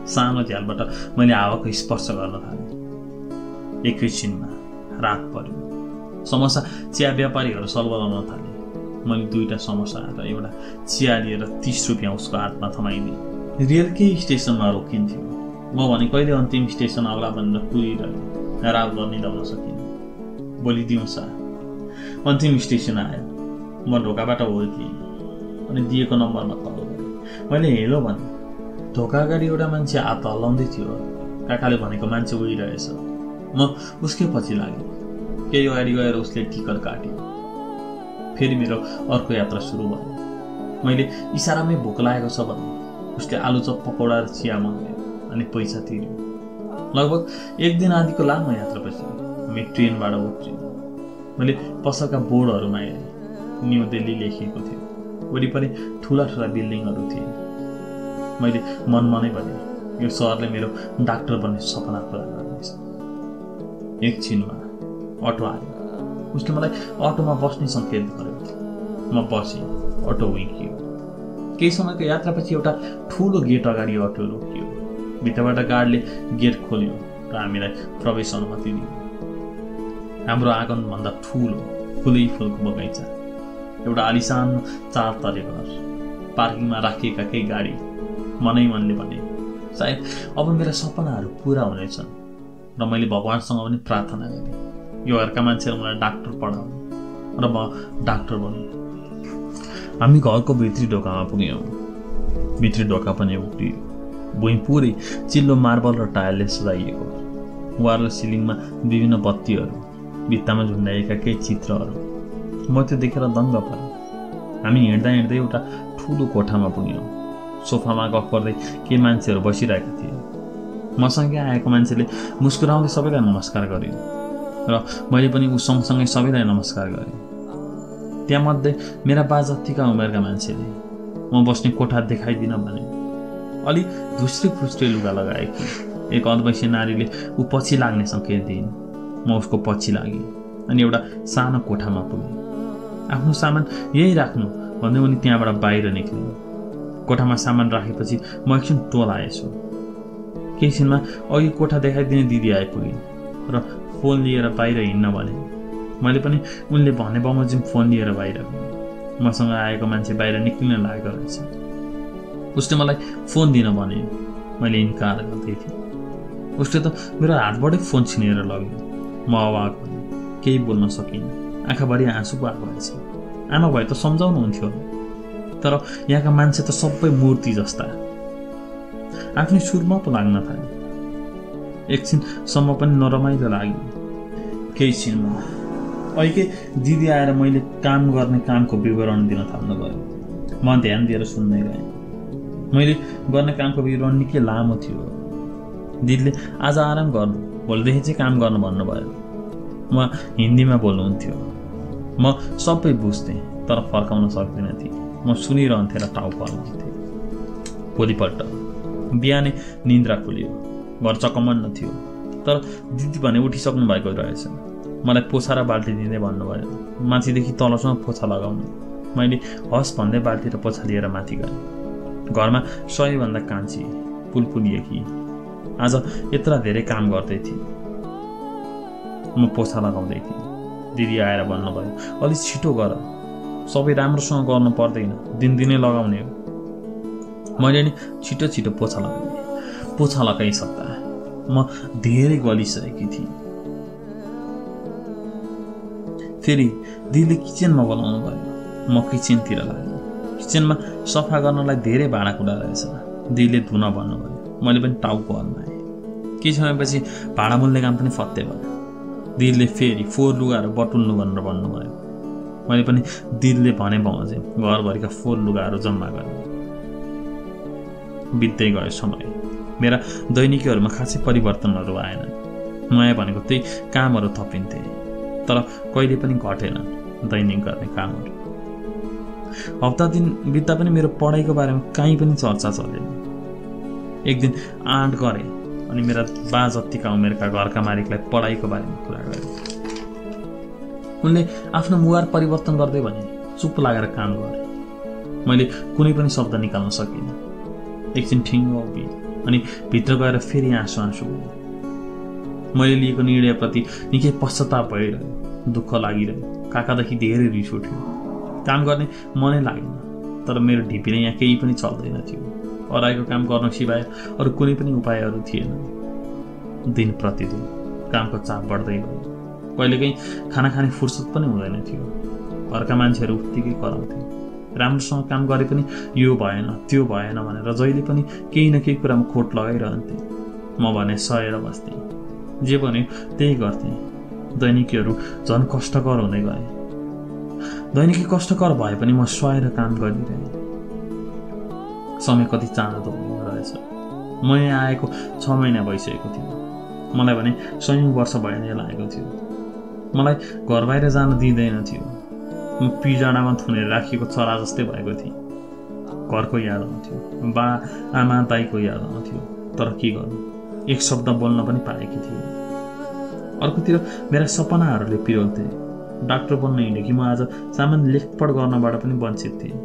सानो झ्यालबाट मैले हावाको स्पर्श गर्न थालेँ। एकैछिनमा रात पर्यो। समोसा चिया व्यापारीहरू सलबलाउन थाले। मैले 2टा समोसा र एउटा चिया लिएर 30 रुपियाँ उसको हातमा थमाइदिएँ। रेलकै स्टेसनमा रोकिन्थ्यो। म भने कहिले अन्तिम स्टेसन आउला भनेर कुरिरहेँ। रात भर निदाउन सकिनँ। भोलि दिउँसा अन्तिम स्टेसन आयो। म ढोकाबाट ओर्किएँ अनि दिएको नम्बरमा कल गरेँ। मैले हेलो भने। ढोका अगाडि एउटा मान्छे हात हल्लाउँदै थियो। काकाले भनेको मान्छे उडिरहेछ। म उसकै पछि लागेँ। केही अगाडि गएर उसले टिकट काट्यो। फेरि मेरो अर्को यात्रा सुरु भयो। मैले इसारामै भोक लागेको छ भने उसले आलुचप पकौडा र चिया मगायो अनि पैसा तिर्यो। लगभग 1 दिन आदिको लामो यात्रापछि हामी ट्रेनबाट उत्रियौँ। मैले पसलका बोर्डहरूमा हेरेँ। न्यू दिल्ली लेखिएको थियो। वरिपरि ठुला ठुला बिल्डिङहरू थिए। मैले मनमा नै भने, यो सहरले मेरो डाक्टर बन्ने सपना पुरा गर्नेछ। एकछिनमा अटो आयो। उसले मलाई अटोमा बस्ने सङ्केत गर्यो। म बसेँ। अटो उइकियो। केही समयको यात्रापछि एउटा ठुलो गेट अगाडि अटो रोकियो। भित्रबाट गार्डले गेट खोल्यो र हामीलाई प्रवेश अनुमति दियो। हाम्रो आँगनभन्दा ठुलो फुलै फुलको बगैँचा, एउटा आलिसान 4 तले घर, पार्किङमा राखिएका केही गाडी। मनैमनले भने सायद अब मेरा सपनाहरू पुरा हुनेछन् र मैले भगवानसँग पनि प्रार्थना गरेँ यो घरका मान्छेले मलाई डाक्टर पढाउनु र म डाक्टर बन्नु। हामी घरको भित्री ढोकामा पुग्यौँ। भित्री ढोका पनि उक्लियो। भुइँ पुरै चिल्लो मार्बल र टायलले सजाइएको। वाल र सिलिङमा विभिन्न बत्तीहरू, भित्तामा झुन्डाइएका केही चित्रहरू। म त्यो देखेर दङ्ग परेँ। हामी हिँड्दा हिँड्दै एउटा ठुलो कोठामा पुग्यौँ। सोफामा गफ गर्दै केही मान्छेहरू बसिरहेका थिए। मसँगै आएको मान्छेले मुस्कुराउँदै सबैलाई नमस्कार गर्यो र मैले पनि ऊ सँगसँगै सबैलाई नमस्कार गरेँ। त्यहाँमध्ये मेरा बा जतिका उमेरका मान्छेले म बस्ने कोठा देखाइदिन भने। अलि धुस्रे फुस्रे लुगा लगाएकी एक अद्वैसी नारीले ऊ पछि लाग्ने सङ्केत दिइन्। म उसको पछि लागेँ अनि एउटा सानो कोठामा पुगेँ। आफ्नो सामान यही राख्नु भन्दै उनी त्यहाँबाट बाहिर निक्लिन्। कोठामा सामान राखेपछि म एकछिन टोलाएछु। केही छिनमा अघि कोठा देखाइदिने दिदी आइपुगिन् र फोन लिएर बाहिर हिँड्न भने। मैले पनि उनले भने बमोजिम फोन लिएर बाहिर गएँ। मसँग आएको मान्छे बाहिर निक्लिन लागेको रहेछ। उसले मलाई फोन दिन भने। मैले इन्कार गर्दै थिएँ। उसले त मेरो हातबाटै फोन छिनेर लग्यो। म अवाक भएँ। केही बोल्न सकिनँ। आँखाभरि आँसु भएको रहेछ। आमा भए त सम्झाउनुहुन्थ्यो, तर यहाँका मान्छे त सबै मूर्ति जस्ता। आफ्नै सुरमा पो लाग्न थाल्यो। एकछिनसम्म पनि नरमाइलो लाग्यो। केही छिनमा अहिले दिदी आएर मैले काम गर्ने कामको विवरण दिन थाल्नुभयो। म ध्यान दिएर सुन्दै गएँ। मैले गर्ने कामको विवरण निकै लामो थियो। दिदीले आज आराम गर्नु, भोलिदेखि चाहिँ काम गर्नु भन्नुभयो। म हिन्दीमा बोल्नुहुन्थ्यो। म सबै बुझ्थेँ तर फर्काउन सक्दिनँ थिएँ। म सुनिरहन्थेँ र टाउको हल्लाउँथेँ। भोलिपल्ट बिहानै निन्द्रा खुल्यो। घर चकमन्न थियो तर दिदी भने उठिसक्नु भएको रहेछ। मलाई पोछा र बाल्टी दिँदै भन्नुभयो माथिदेखि तलसम्म पोछा लगाउनु। मैले हस् भन्दै बाल्टी र पोछा लिएर माथि गएँ। घरमा सबैभन्दा कान्छी पुलपुलिएकी आज यत्र धेरै काम गर्दै थिए। म पोछा लगाउँदै थिएँ। दिदी आएर भन्नुभयो अलि छिटो गर, सबै राम्रोसँग गर्नु पर्दैन, दिनदिनै लगाउने हो। मैले नि छिटो छिटो पोछा लगाएँ। पोछा लगाइसक्दा म धेरै गलिसकेकी थिएँ। फेरि दिदीले किचनमा बोलाउनु भयो। म किचनतिर लागेँ। किचनमा सफा गर्नलाई धेरै भाँडाकुँडा रहेछ। दिदीले धुन भन्नुभयो। मैले पनि टाउको हल्लाएँ। केही समयपछि भाँडा मोल्ने काम पनि फत्ते भयो। दिदीले फेरि फोहोर लुगाहरू बटुल्नु भनेर भन्नुभयो। मैले पनि दिदीले भने बमोजिम घरभरिका फोहोर लुगाहरू जम्मा गरेँ। बित्दै गयो समय। मेरा दैनिकीहरूमा खासै परिवर्तनहरू आएन। नयाँ भनेको त्यही कामहरू थपिन्थे तर कहिले पनि घटेन दैनिक गर्ने कामहरू। हप्ता दिन बित्दा पनि मेरो पढाइको बारेमा कहीँ पनि चर्चा चलेन। एक दिन आँट गरेँ अनि मेरा बा जतिका उमेरका घरका मालिकलाई पढाइको बारेमा कुरा गरेँ। उनले आफ्नो मुहार परिवर्तन गर्दै भने चुप लागेर काम गरे। मैले कुनै पनि शब्द निकाल्न सकिनँ। एकछिन ठिङ्ग उभिएँ अनि भित्र गएर फेरि आँसु भयो। मैले लिएको निर्णयप्रति निकै पश्चाताप भइरह्यो, दुःख लागिरह्यो। काकादेखि धेरै रिस उठ्यो। काम गर्ने मनै लागेन तर मेरो ढिपीले यहाँ केही पनि चल्दैन थियो। अराएको काम गर्न सिवाय अरू कुनै पनि उपायहरू थिएन। दिन प्रतिदिन कामको चाप बढ्दै गयो। कहिलेकाहीँ खाना खाने फुर्सद पनि हुँदैन थियो। घरका मान्छेहरू उत्तिकै कराउँथे। राम्रोसँग काम गरे पनि यो भएन त्यो भएन भनेर जहिले पनि केही न केही कुरामा खोट लगाइरहन्थे। म भने सहेर बस्थेँ। जे भन्यो त्यही गर्थेँ। दैनिकीहरू झन् कष्टकर हुँदै गए। दैनिकी कष्टकर भए पनि म सहेर काम गरिरहेँ। समय कति चाँडो दौडिँदो रहेछ। म यहाँ आएको 6 महिना भइसकेको थियो। मलाई भने 100औं वर्ष भए नै लागेको थियो। मलाई घर बाहिर जान दिँदैन थियो। म पिजाडामा थुनेर राखिएको चरा जस्तै भएको थिएँ। घरको याद आउँथ्यो, बा आमा दाइको याद आउँथ्यो तर के गर्नु, एक शब्द बोल्न पनि पाएकी थिएँ। अर्कोतिर मेरा सपनाहरूले पिरोल्थे। डाक्टर बन्न हिँडेकी म आज सामान्य लेखपढ गर्नबाट पनि वञ्चित थिएँ।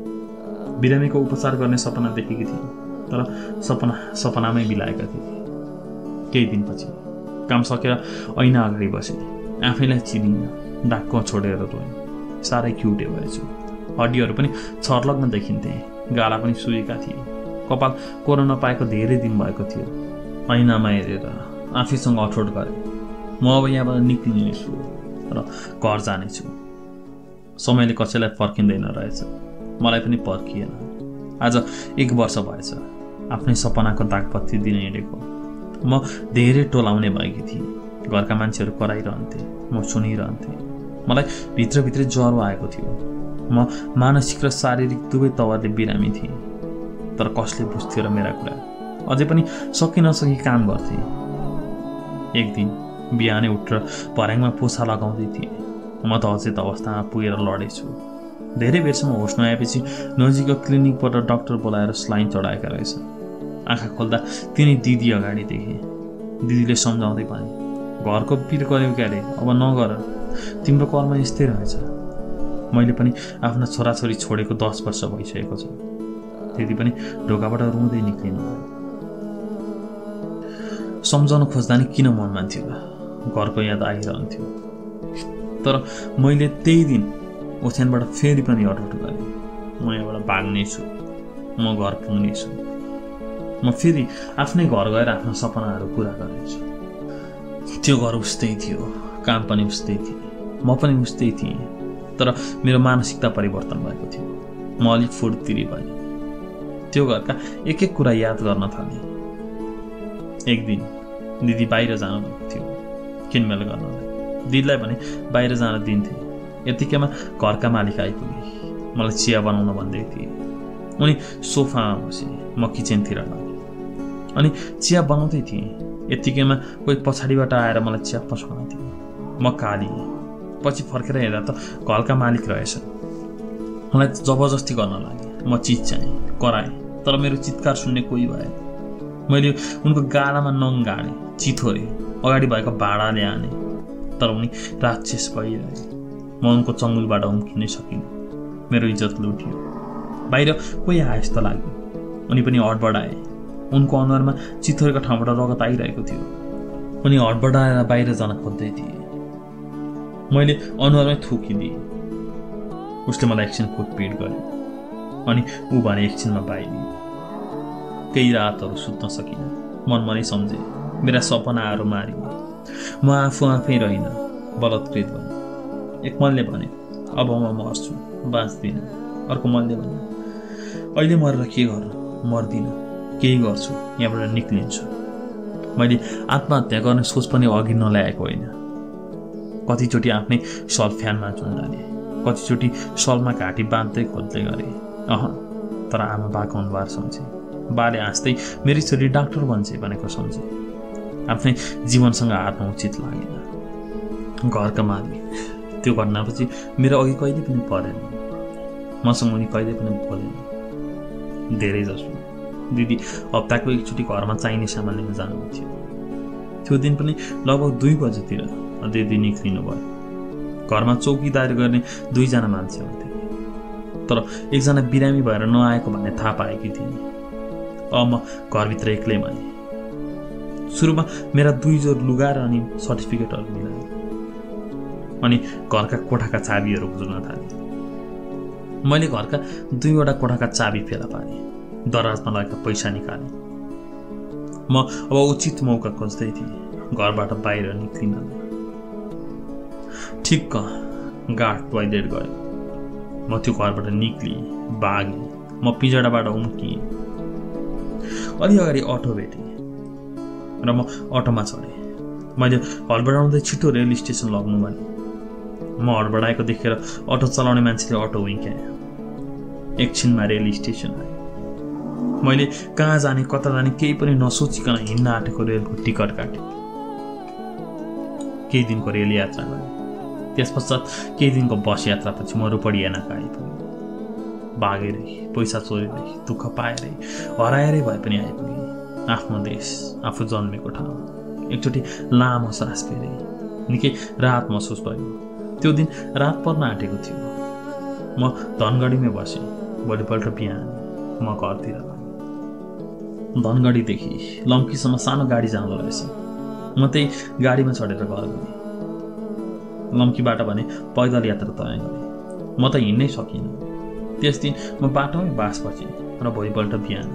बिरामीको उपचार गर्ने सपना देखेकी थिए, तर सपनामै बिलाएका थिए। केही दिनपछि काम सकेर ऐना अगाडि बसे, आफैलाई चिनिन, डाक्को छोडेर रोएँ। साह्रै क्युटे भएछु। हड्डीहरू पनि छर्लग्न देखिन्थे, गाला पनि सुकेका थिए। कपाल कोर्न नपाएको धेरै दिन भएको थियो। ऐनामा हेरेर आफैसँग अठोट गरेँ, म अब यहाँबाट निक्लिनेछु र घर जानेछु। समयले कसैलाई पर्खिँदैन रहेछ, मलाई पनि पर्खिएन। आज 1 वर्ष भएछ आफ्नै सपनाको दागपत्ती दिन हिँडेको। म धेरै टोलाउने भएकी थिएँ। घरका मान्छेहरू कराइरहन्थे, म सुनिरहन्थेँ। मलाई भित्रभित्रै ज्वरो आएको थियो। म मानसिक र शारीरिक दुवै तवरले बिरामी थिएँ, तर कसले बुझ्थ्यो र मेरा कुरा। अझै पनि सकि नसकी काम गर्थेँ। एक दिन बिहानै उठेर भर्याङमा पोछा लगाउँदै थिएँ। म त अचेत अवस्थामा पुगेर लडेछु। धेरै बेरसम्म होस नआएपछि नजिकको क्लिनिकबाट डाक्टर बोलाएर स्लाइन चढाएका रहेछ। आँखा खोल्दा तिनी दिदी अगाडि देखेँ। दिदीले सम्झाउँदै भने, घरको पिर गर्यौ क्यारे, अब नगर, तिम्रो कर्म यस्तै रहेछ। मैले पनि आफ्ना छोराछोरी छोडेको 10 वर्ष भइसकेको छ। दिदी पनि ढोकाबाट रुँदै निक्लिनु भयो। सम्झाउन खोज्दा नि किन मन मान्थ्यो, घरको याद आइरहन्थ्यो। तर मैले त्यही दिन ओछ्यानबाट फेरि पनि अठोट गरेँ, म यहाँबाट भाग्नेछु, म घर पुग्नेछु। म फेरि आफ्नै घर गएर आफ्ना सपनाहरू पुरा गर्नेछु। त्यो घर उस्तै थियो, काम पनि उस्तै थिए, म पनि उस्तै थिएँ। तर मेरो मानसिकता परिवर्तन भएको थियो। म अलिक फुर्तिली भएँ। त्यो घरका एक कुरा याद गर्न थालेँ। एक दिन दिदी बाहिर जानुभएको थियो किनमेल गर्नलाई। दिदीलाई भने बाहिर जान दिन्थे। यतिकैमा घरका मालिक आइपुगे। मलाई चिया बनाउन भन्दै थिए। उनी सोफामा बसे, म किचनतिर लागेँ। अनि चिया बनाउँदै थिएँ। यतिकैमा कोही पछाडिबाट आएर मलाई च्याप्प छुनाउँथ्यो। म कालिएँ। पछि फर्केर हेर्दा त घरका मालिक रहेछ। मलाई जबरजस्ती गर्न लागे। म चिच्याएँ, कराएँ, तर मेरो चित्कार सुन्ने कोही भएन। मैले उनको गालामा नङ गाडेँ, चिथोरेँ, अगाडि भएको भाँडाले हाने, तर उनी राक्षस भइरहे। म उनको चङ्गुलबाट उम्किनै सकिनँ। मेरो इज्जत लुटियो। बाहिर कोही आए जस्तो लाग्यो। उनी पनि हडबडाए। उनको अनुहारमा चिथोरेको ठाउँबाट रगत आइरहेको थियो। उनी हडबडाएर बाहिर जान खोज्दै थिए। मैले अनुहारमै थुकिदिएँ। उसले मलाई एकछिन कुटपिट गर्यो। अनि ऊ भने एकछिनमा बाहिरियो। केही रातहरू सुत्न सकिनँ। मनमा नै सम्झेँ, मेरा सपनाहरू मारियो। म आफै रहिनँ, बलात्कृत भएँ। एक मनले भने, अब म मर्छु, बाँच्दिनँ। अर्को मनले भने, अहिले मरेर के गर्नु, मर्दिनँ, केही गर्छु, यहाँबाट निक्लिन्छु। मैले आत्महत्या गर्ने सोच पनि अघि नल्याएको होइन। कतिचोटि आफ्नै सल फ्यानमा चुन्डालेँ, कतिचोटि सलमा घाँटी बाँध्दै खोज्दै गरेँ। तर आमा बाको अनुहार सम्झेँ। बाले हाँस्दै मेरी छोरी डाक्टर बन्छे भनेको सम्झेँ। आफ्नै जीवनसँग हार्न उचित लागेन। घरका मालिक त्यो घटनापछि मेरो अघि कहिले पनि परेन। मसँग उनी कहिले पनि बोलेन। धेरै जसो दिदी हप्ताको एकचोटि घरमा चाहिने सामान लिन जानुहुन्थ्यो। त्यो दिन पनि लगभग 2 बजेतिर दिदी निक्लिनु भयो। घरमा चौकीदार गर्ने 2 जना मान्छे हुन्थे, तर एकजना बिरामी भएर नआएको भन्ने थाहा पाएकी थिएँ। अब म घरभित्र एक्लै भएँ। सुरुमा मेरा 2 जोर लुगा र अनि सर्टिफिकेटहरू मिलाएँ। अनि घरका कोठाका चाबीहरू बुझ्न थालेँ। मैले घरका 2वटा कोठाका चाबी फेला पारेँ। दराजमा लगेका पैसा निकालेँ। म अब उचित मौका खोज्दै थिएँ घरबाट बाहिर निक्लिनलाई। ठिक्क गार्ड टोयलेट गयो। म त्यो घरबाट निक्लिएँ, भागेँ। म पिजडाबाट उम्किएँ। अलि अगाडि अटो भेटेँ र म अटोमा चढेँ। मैले हडबडाउँदै छिटो रेल स्टेसन लग्नु भने म हडबडाएको देखेर अटो चलाउने मान्छेले अटो उइक्यायो। एकछिनमा रेल स्टेसन आयो। मैले कहाँ जाने कता जाने केही पनि नसोचिकन हिँड्न आँटेको रेलको टिकट काटेँ। केही दिनको रेल यात्रा गरेँ। त्यसपश्चात केही दिनको बस यात्रापछि म रोपडियानाका आइपुगेँ। भागेरै, पैसा चोरेरै, दुःख पाएरै, हराएरै भए पनि आइपुगेँ। आफ्नो देश, आफू जन्मेको ठाउँ। एकचोटि लामो सास फेरेँ। निकै राहत महसुस भयो। त्यो दिन रात पर्न आँटेको थियो। म धनगढीमै बसेँ। भोलिपल्ट बिहान म घरतिर धनगढीदेखि लम्कीसम्म सानो गाडी जाँदो रहेछ। म त्यही गाडीमा चढेर घर गएँ। लम्कीबाट भने पैदल यात्रा तय गरेँ। म त हिँड्नै सकिनँ। त्यस दिन म बाटोमै 12 बजे र भोलिपल्ट बिहान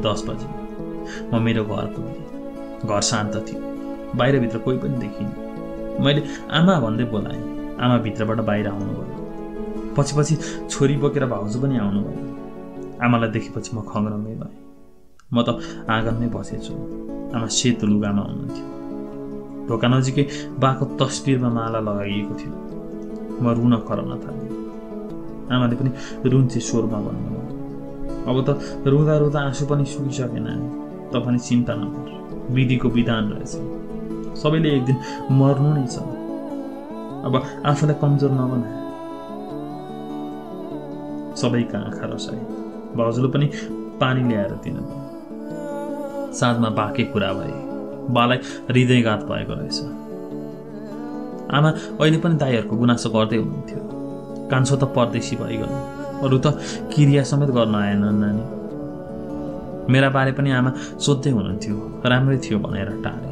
10 बजे म मेरो घर पुगेँ। घर शान्त थियो, बाहिरभित्र कोही पनि देखिनँ। मैले आमा भन्दै बोलाएँ। आमा भित्रबाट बाहिर आउनुभयो। पछि छोरी बोकेर भाउजू पनि आउनुभयो। आमालाई देखेपछि म खङ्ग्रङ्गै भएँ। म त आँगनमै बसेछु। आमा सेतो लुगामा हुनुहुन्थ्यो। ढोका नजिकै बाको तस्बिरमा माला लगाइएको थियो। म रुन कराउन थालेँ। आमाले पनि रुन्चे स्वरमा भन्नुभयो, अब त रुँदा रुँदा आँसु पनि सुकिसकेन, त पनि चिन्ता नगर, विधिको विधान रहेछ, सबैले एक दिन मर्नु नै छ, अब आफूलाई कमजोर नबना। सबैका आँखा रसाए। भाउजूले पनि पानी ल्याएर दिनुभयो। साँझमा बाकै कुरा भए। बालाई हृदयघात भएको रहेछ। आमा अहिले पनि दाइहरूको गुनासो गर्दै हुनुहुन्थ्यो। कान्छो त परदेशी भइगयो, अरू त क्रिया समेत गर्न आएन नानी। मेरा बारे पनि आमा सोध्दै हुनुहुन्थ्यो, राम्रै थियो भनेर टारे।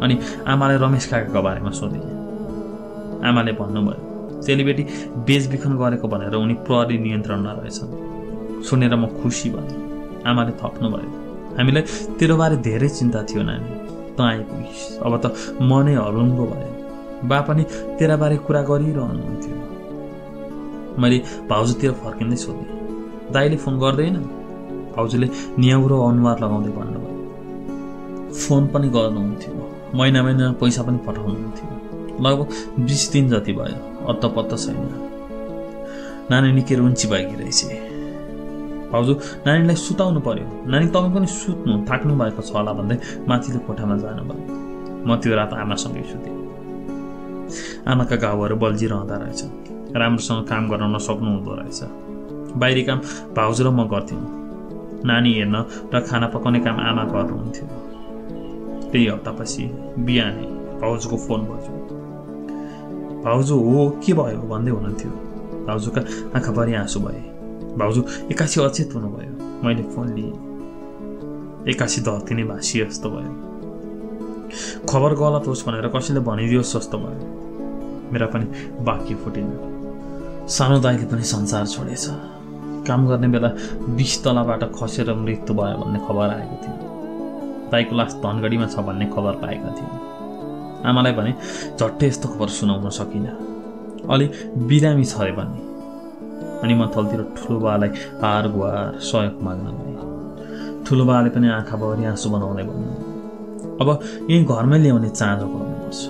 अनि आमाले रमेश काकाको बारेमा सोधे। आमाले भन्नुभयो, चेलीबेटी बेचबिखन गरेको भनेर उनी प्रहरी नियन्त्रणमा रहेछन्। सुनेर म खुसी भएँ। आमाले थप्नुभयो, हामीलाई तेरो बारे धेरै चिन्ता थियो नानी, त आइपुगिस्, अब त म नै हलुङ्गो भयो। बा पनि तेरा बारे कुरा गरिरहनुहुन्थ्यो। मैले भाउजूतिर फर्किँदै सोधेँ, दाइले फोन गर्दैन? भाउजूले न्याउरो अनुहार लगाउँदै भन्नुभयो, फोन पनि गर्नुहुन्थ्यो, महिना पैसा पनि पठाउनुहुन्थ्यो। लगभग 20 दिन जति भयो, अत्तपत्त छैन। नानी निकै रुन्ची भएकी रहेछ। भाउजू नानीलाई सुताउनु पर्यो, नानी तपाईँ पनि सुत्नु, थाक्नु भएको छ होला भन्दै माथिल्लो कोठामा जानुभयो। म त्यो रात आमासँगै सुतेँ। आमाका घाउहरू बल्झिरहँदा रहेछ, राम्रोसँग काम गर्न नसक्नु हुँदो रहेछ। बाहिरी काम भाउजू र म गर्थ्यौँ। नानी हेर्न र खाना पकाउने काम आमा गर्नुहुन्थ्यो। त्यही हप्तापछि बिहानै भाउजूको फोन बज्यो। भाउजू हो के भयो भन्दै हुनुहुन्थ्यो। भाउजूका आँखाभरि आँसु भए। भाउजू एक्कासी अचेत हुनुभयो। मैले फोन लिएँ। एक्कासी धरती नै भाँसिए जस्तो भयो। खबर गलत होस् भनेर कसैले भनिदियोस् जस्तो भयो। मेरा पनि बाँकी फुटेन। सानो दाइले पनि संसार छोडेछ। काम गर्ने बेला 20 तलाबाट खसेर मृत्यु भयो भन्ने खबर आएको थियो। दाइको लास धनगढीमा छ भन्ने खबर पाएका थियौँ। आमालाई भने झट्टै यस्तो खबर सुनाउन सकिनँ। अलि बिरामी छ अरे भन्ने। अनि म तलतिर ठुलो बालाई हार गुहार सहयोग माग्न गएँ। ठुलो बाले पनि आँखाभरि आँसु बनाउँदै भन्नु, अब यही घरमै ल्याउने चाँजो गर्नुपर्छ।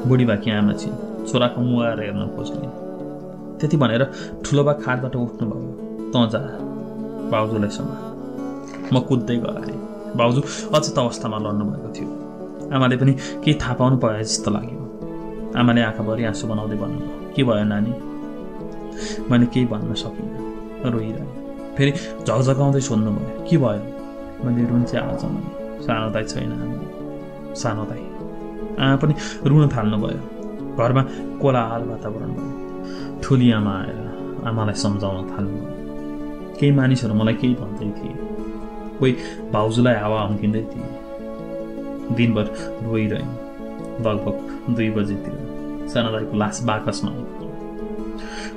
बुढी बाकी आमा छिन्, छोराको मुहार हेर्न खोज्ने। त्यति भनेर ठुलो बा खाटबाट उठ्नुभयो। तँ जा, भाउजूलाई सम्हाल। म कुद्दै गएँ। भाउजू अचेत अवस्थामा लड्नु भएको थियो। आमाले पनि केही थाहा पाउनु पाए जस्तो लाग्यो। आमाले आँखाभरि आँसु बनाउँदै भन्नुभयो, के भयो नानी? मैले केही भन्न सकिनँ, रोइरहेँ। फेरि झकझकाउँदै सोध्नुभयो, के भयो? मैले रुन्चे आवाज भने, सानो दाइ छैन आमा, सानो दाइ। आमा पनि रुन थाल्नुभयो। घरमा कोलाहल वातावरण भयो। ठुली आमा आएर आमालाई सम्झाउन थाल्नुभयो। केही मानिसहरू मलाई केही भन्दै थिए, कोही भाउजूलाई हावा हम्किँदै थिए। दिनभर रोइरहेँ। लगभग 2 बजेतिर सानो दाइको लास बाकसमा आइपुग्यो।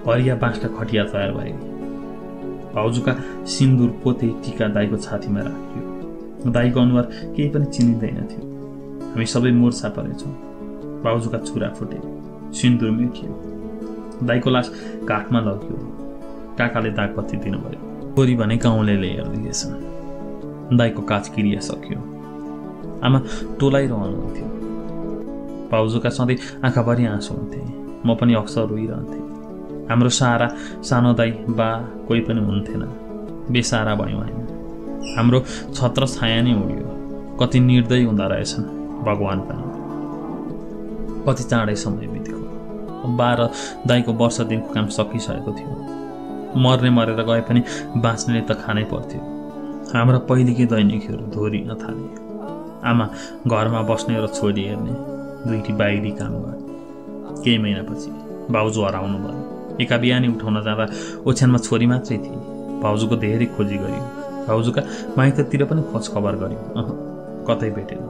हरिया बाँसका खटिया तयार भए। भाउजूका सिन्दुर पोते टीका दाइको छातीमा राखियो। दाइको अनुहार केही पनि चिनिँदैन थियो। हामी सबै मोर्छा परेछौँ। भाउजूका छुरा फुटे, सिन्दुर मेटियो। दाइको लास घाटमा लग्यो। काकाले दागबत्ती दिनुभयो। छोरी भने गाउँलेले हेर्दैछन्। दाइको काज क्रिया सक्यो। आमा टोलाइरहनुहुन्थ्यो। भाउजूका सधैँ आँखाभरि आँसु हुन्थे। म पनि अक्सर रोइरहन्थेँ। हाम्रो सहारा सानो दाइ बा कोही पनि हुन्थेन। बेसहारा भयौँ हामी। हाम्रो छत्र छाया नै उड्यो। कति निर्दयी हुँदा रहेछन् भगवान पनि। कति चाँडै समय बित्यो। 12 दाइको वर्ष दिनको काम सकिसकेको थियो। मरेर गए पनि बाँच्ने त खानै पर्थ्यो। हाम्रा पहिलेकै दैनिकहरू दोहोरिन थाले। आमा घरमा बस्ने र छोरी हेर्ने, दुईटी बाहिरी काम गर्ने। केही महिनापछि भाउजू हराउनु भयो। एका बिहानी उठाउन जाँदा ओछ्यानमा छोरी मात्रै थिए। भाउजूको धेरै खोजी गरियो। भाउजूका माइततिर पनि खोज खबर गरियो, कतै भेटेन।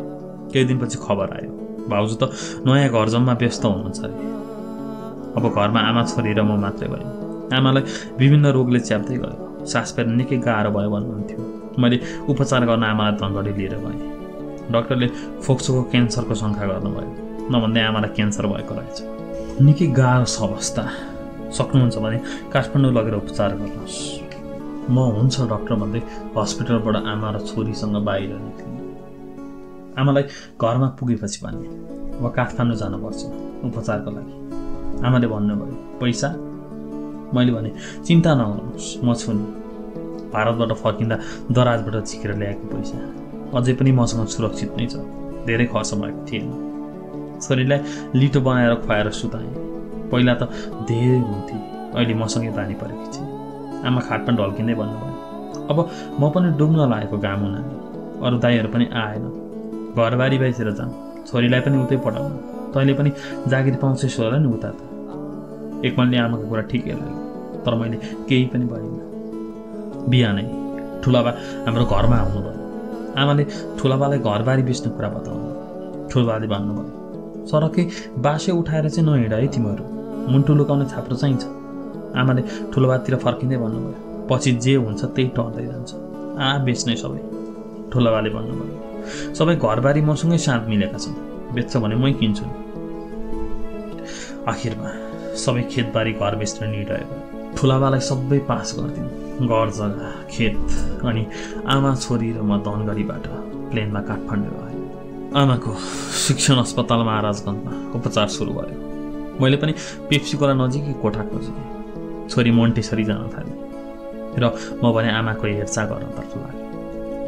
केही दिनपछि खबर आयो, भाउजू त नयाँ घर जम्मा व्यस्त हुनुहुन्छ अरे। अब घरमा आमा छोरी र म मात्रै भयो। आमालाई विभिन्न रोगले च्याप्दै गयो, सास फेर्न निकै गाह्रो भयो भन्नुहुन्थ्यो। मैले उपचार गर्न आमालाई धनगढी लिएर गएँ। डाक्टरले फोक्सोको क्यान्सरको शङ्का गर्नुभयो, नभन्दै आमालाई क्यान्सर भएको रहेछ। निकै गाह्रो छ अवस्था, सक्नुहुन्छ भने काठमाडौँ लगेर उपचार गर्नुहोस्। म हुन्छ डाक्टर भन्दै हस्पिटलबाट आमा र छोरीसँग बाहिर निक्लेँ। आमालाई घरमा पुगेपछि भने अब काठमाडौँ जानुपर्छ उपचारको लागि। आमाले भन्नुभयो, पैसा? मैले भने चिन्ता नगर्नुहोस्, म छु नि। भारतबाट फर्किँदा दराजबाट झिकेर ल्याएको पैसा अझै पनि मसँग सुरक्षित नै छ, धेरै खर्च भएको थिएन। छोरीलाई लिटो बनाएर खुवाएर सुताएँ। पहिला त धेरै हुन्थे, अहिले मसँगै बानी परेकी थिएँ। आमा खाटमा ढल्किँदै भन्नुभयो, अब म पनि डुब्न लागेको घाम हुनाले, अरू दाइहरू पनि आएन, घरबारी बेचेर जाऊँ, छोरीलाई पनि उतै पठाउनु, तैँले पनि जागिर पाउँछस् होला नि उता त। एकमलले आमाको कुरा ठिकै लाग्यो, तर मैले केही पनि भएन। बिहानै ठुलाबा हाम्रो घरमा आउनुभयो। आमाले ठुलाबालाई घरबारी बेच्ने कुरा बताउनु। ठुलाबाले भन्नुभयो, सडकै बासे उठाएर चाहिँ नहिँड है तिमीहरू, मुन्टु लुकाउने छाप्रो चाहिन्छ। आमाले ठुलाबातिर फर्किँदै भन्नुभयो, पछि जे हुन्छ त्यही टर्दै जान्छ, बेच्ने सबै। ठुलाबाले भन्नुभयो, सबै घरबारी मसँगै साँध मिलेका छन्, बेच्छ भने मै किन्छु नि। आखिरमा सबै खेतबारी घर बेच्न निर्णय भयो। ठुलाबालाई सबै पास गरिदिनु, घर जग्गा खेत, अनि आमा छोरी र म धनगढीबाट प्लेनमा काठमाडौँ आएँ। आमाको शिक्षण अस्पताल महाराजगञ्जमा उपचार सुरु भयो। मैले पनि पेप्सीकोला नजिकै कोठा खोजेँ। छोरी मोन्टेसरी जान थालेँ र म भने आमाको हेरचाह गर्नतर्फ लागेँ।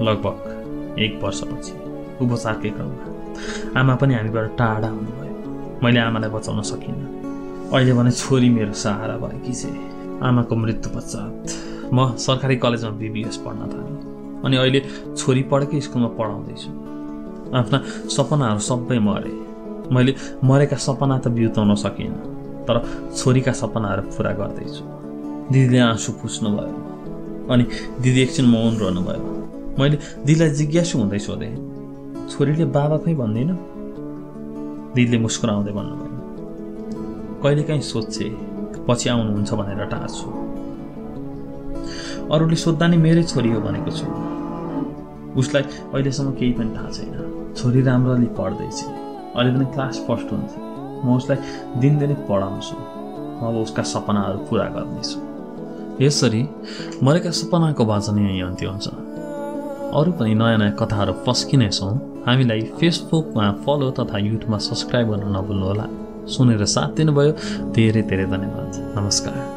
लगभग 1 वर्षपछि उपचारकै क्रममा आमा पनि हामीबाट टाढा हुनुभयो। मैले आमालाई बचाउन सकिनँ। अहिले भने छोरी मेरो सहारा भएकी छे। आमाको मृत्यु पश्चात म सरकारी कलेजमा BBS पढ्न थालेँ, अनि अहिले छोरी पढेकै स्कुलमा पढाउँदैछु। आफ्ना सपनाहरू सबै मरे। मैले मरेका सपना त बिउताउन सकिनँ, तर छोरीका सपनाहरू पुरा गर्दैछु। दिदीले आँसु पुस्नुभयो, अनि दिदी एकछिन मौन रहनुभयो। मैले दिदीलाई जिज्ञासु हुँदै सोधेँ, छोरीले बाबा खै भन्दैन? दिदीले मुस्कुराउँदै भन्नुभयो, कहिलेकाहीँ सोध्छे, पछि आउनुहुन्छ भनेर टार्छु। अरूले सोद्धा नि मेरै छोरी हो भनेको छु। उसलाई अहिलेसम्म केही पनि थाहा छैन। छोरी राम्ररी पढ्दैछ, अहिले पनि क्लास फर्स्ट हुन्छ। म उसलाई दिनदिनै पढाउँछु, अब उसका सपनाहरू पुरा गर्नेछु। यसरी मरेका सपनाको वाचन यही अन्त्य हुन्छ। अरू पनि नयाँ नयाँ कथाहरू पस्किनेछौँ। हामीलाई फेसबुकमा फलो तथा युट्युबमा सब्सक्राइब गर्न नभुल्नुहोला। सुनेर साथ दिनुभयो धेरै धेरै धन्यवाद। नमस्कार।